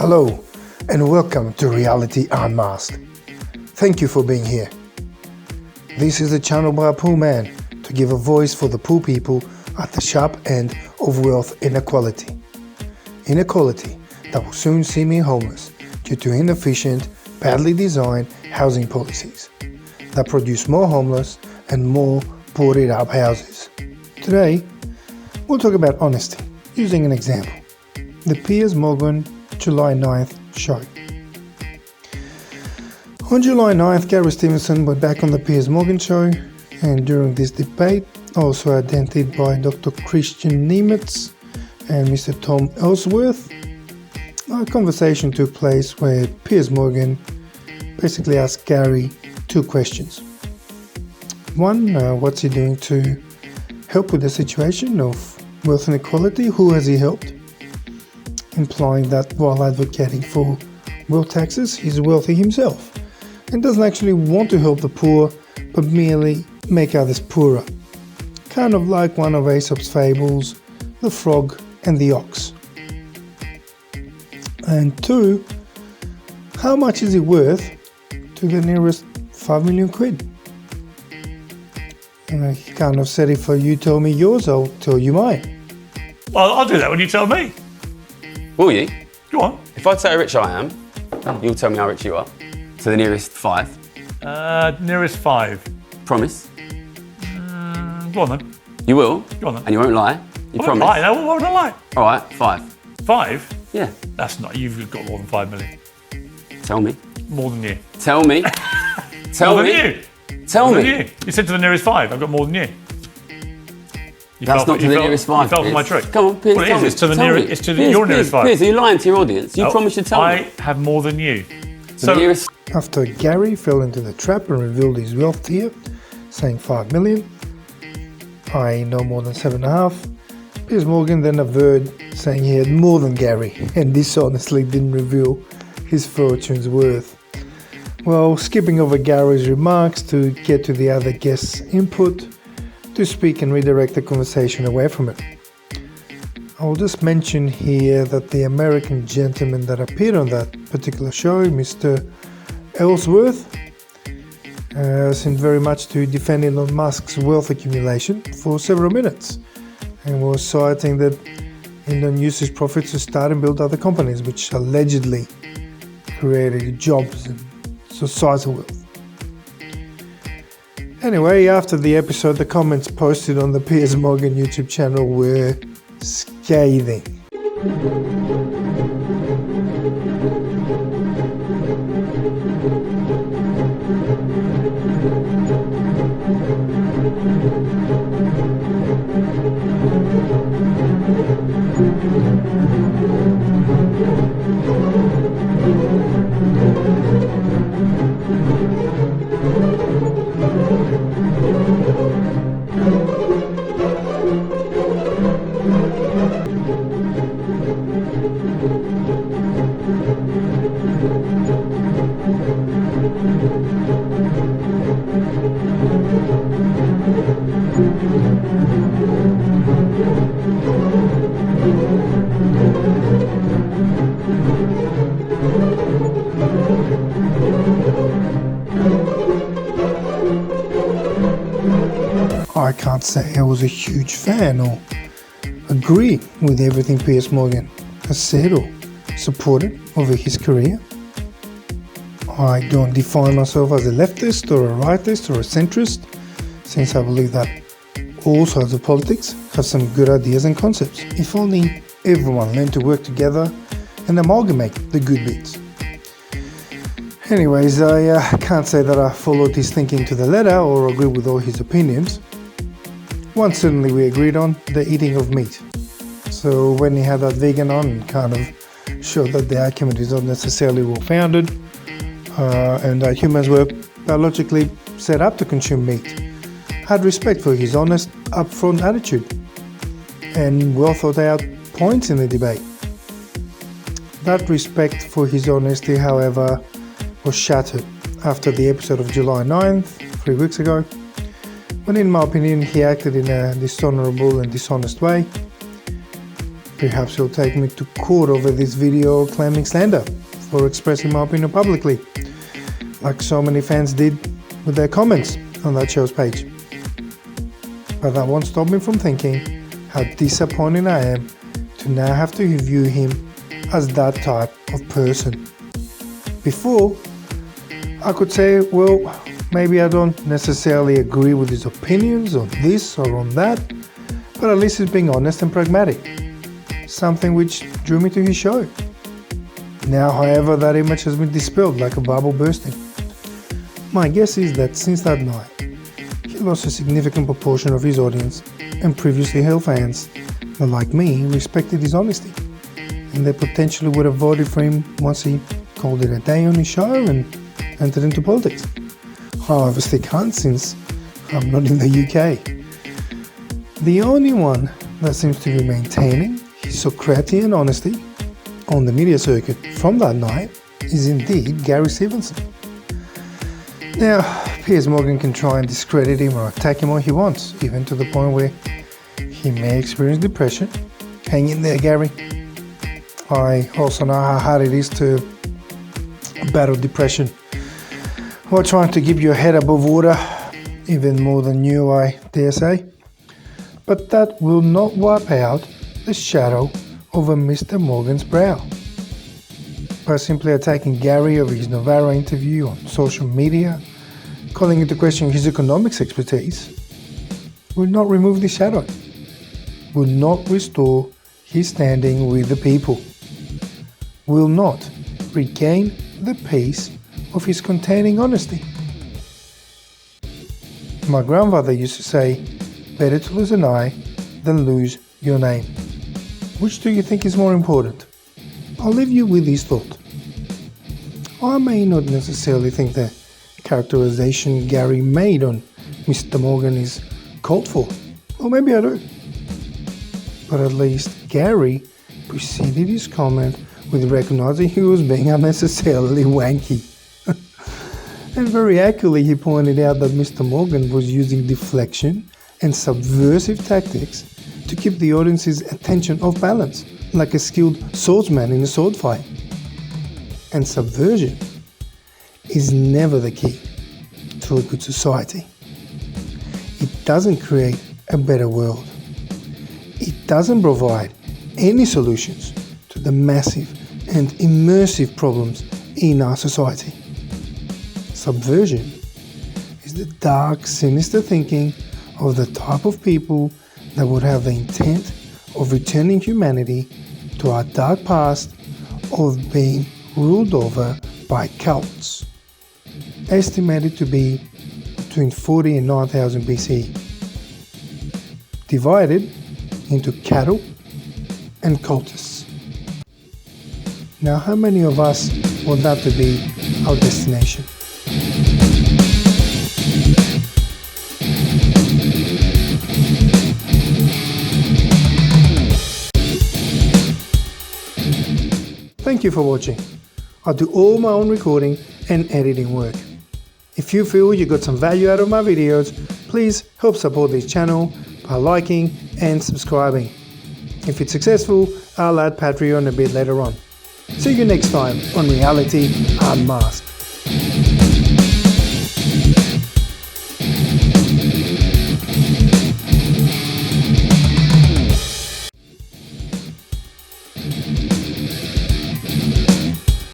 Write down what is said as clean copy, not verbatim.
Hello and welcome to Reality Unmasked. Thank you for being here. This is the channel by a poor man to give a voice for the poor people at the sharp end of wealth inequality. Inequality that will soon see me homeless due to inefficient, badly designed housing policies that produce more homeless and more boarded up houses. Today, we'll talk about honesty using an example. The Piers July 9th show. On July 9th, Gary Stevenson went back on the Piers Morgan show, and during this debate, also identified by Dr. Christian Nemitz and Mr. Tom Ellsworth, a conversation took place where Piers Morgan basically asked Gary two questions. One, what's he doing to help with the situation of wealth inequality? Who has he helped? Implying that while advocating for wealth taxes, he's wealthy himself and doesn't actually want to help the poor, but merely make others poorer. Kind of like one of Aesop's fables, the frog and the ox. And two, how much is he worth to the nearest 5 million quid? And he kind of said, if you tell me yours, I'll tell you mine. Well, I'll do that when you tell me. Will you? Go on. If I tell you how rich I am, you'll tell me how rich you are. To the nearest 5. Nearest 5. Promise? Go on then. You will? Go on then. And you won't lie? You I won't promise? lie. No, why would I lie? All right, 5. 5? Yeah. That's not. You've got more than 5 million. Tell me. More than you. Tell me. Tell More me. than you. Tell More me. than you. You said to the nearest 5. I've got more than you. That's not to the nearest 5. You fell for my Piers. trick. Come on, Piers, Well, it tell is. me. It's to the Tell nearest. me. It's to Piers, your nearest 5. Piers, are you lying to your audience? You No, promised to tell I me. have more than you. To the nearest. After Gary fell into the trap and revealed his wealth tier, saying 5 million, I no more than 7.5, Piers Morgan then averred saying he had more than Gary and dishonestly didn't reveal his fortune's worth. Well, skipping over Gary's remarks to get to the other guest's input to speak and redirect the conversation away from it. I'll just mention here that the American gentleman that appeared on that particular show, Mr. Ellsworth, seemed very much to defend Elon Musk's wealth accumulation for several minutes and was citing that Elon used his profits to start and build other companies which allegedly created jobs and societal wealth. Anyway, after the episode, the comments posted on the Piers Morgan YouTube channel were scathing. I can't say I was a huge fan or agree with everything Piers Morgan has said or supported over his career. I don't define myself as a leftist or a rightist or a centrist, since I believe that all sides of politics have some good ideas and concepts, if only everyone learned to work together and amalgamate the good bits. Anyways, I can't say that I followed his thinking to the letter or agree with all his opinions. One certainly we agreed on, the eating of meat. So when he had that vegan on and kind of showed that the argument is not necessarily well-founded and that humans were biologically set up to consume meat, had respect for his honest, upfront attitude and well thought out points in the debate. That respect for his honesty, however, was shattered after the episode of July 9th, 3 weeks ago, when in my opinion he acted in a dishonourable and dishonest way. Perhaps he'll take me to court over this video claiming slander for expressing my opinion publicly, like so many fans did with their comments on that show's page. But that won't stop me from thinking how disappointing I am to now have to view him as that type of person. Before, I could say, well, maybe I don't necessarily agree with his opinions on this or on that, but at least he's being honest and pragmatic, something which drew me to his show. Now, however, that image has been dispelled like a bubble bursting. My guess is that since that night, he lost a significant proportion of his audience and previously held fans that, like me, respected his honesty, and they potentially would have voted for him once he called it a day on his show and entered into politics. I obviously can't since I'm not in the UK. The only one that seems to be maintaining his Socratean honesty on the media circuit from that night is indeed Gary Stevenson. Now, Piers Morgan can try and discredit him or attack him all he wants, even to the point where he may experience depression. Hang in there, Gary. I also know how hard it is to battle depression while trying to keep your head above water, even more than you, I dare say. But that will not wipe out the shadow over Mr. Morgan's brow. By simply attacking Gary over his Novara interview on social media, calling into question his economics expertise, will not remove the shadow, will not restore his standing with the people, will not regain the peace of his containing honesty. My grandfather used to say, better to lose an eye than lose your name. Which do you think is more important? I'll leave you with this thought. I may not necessarily think the characterization Gary made on Mr. Morgan is called for, or maybe I do. But at least Gary preceded his comment with recognizing he was being unnecessarily wanky. And very accurately he pointed out that Mr. Morgan was using deflection and subversive tactics to keep the audience's attention off balance, like a skilled swordsman in a sword fight. And subversion is never the key to a good society. It doesn't create a better world. It doesn't provide any solutions to the massive and immersive problems in our society. Subversion is the dark, sinister thinking of the type of people that would have the intent of returning humanity to our dark past of being ruled over by cults, estimated to be between 40 and 9000 BC, divided into cattle and cultists. Now, how many of us want that to be our destination? Thank you for watching. I do all my own recording and editing work. If you feel you got some value out of my videos, please help support this channel by liking and subscribing. If it's successful, I'll add Patreon a bit later on. See you next time on Reality Unmasked.